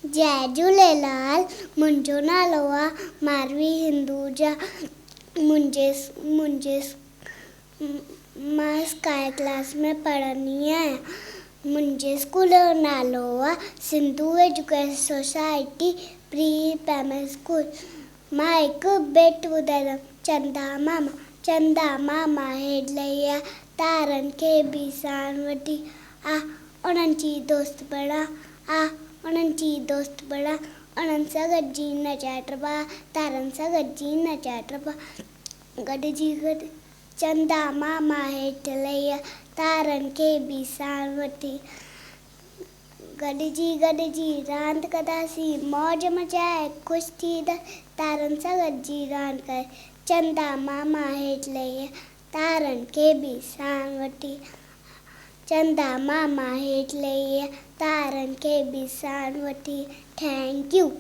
जय झूलेलाल। मुंहिंजो नालो आहे मारवी हिंदूजा। मां स्काई क्लास में पढ़ंदी आहियां। मुंहिंजे स्कूल जो नालो आहे Sindhu education society pre primary school. मां हिकु बेट ॿुधाईंदमि। चंदा मामा हेठि लही आहे, तारनि खे बि साण वठी आ, उन्हनि जी दोस्त बणा उन्हनि सां गॾिजी नचाए टपा, तारनि सां गॾिजी नचाए टपा। गॾिजी चंदा मामा हेठि लही आहे, तारनि खे बि साण वठी गॾिजी रांदि कंदासीं, मौज मचाए ख़ुशि थींदा, तारनि सां गॾिजी रांदि करे। चंदा मामा हेठि लही आहे, तारनि खे बि साण वठी। चंदा मामा हेठि लही आहे, तारनि खे बि साण वठी। Thank U.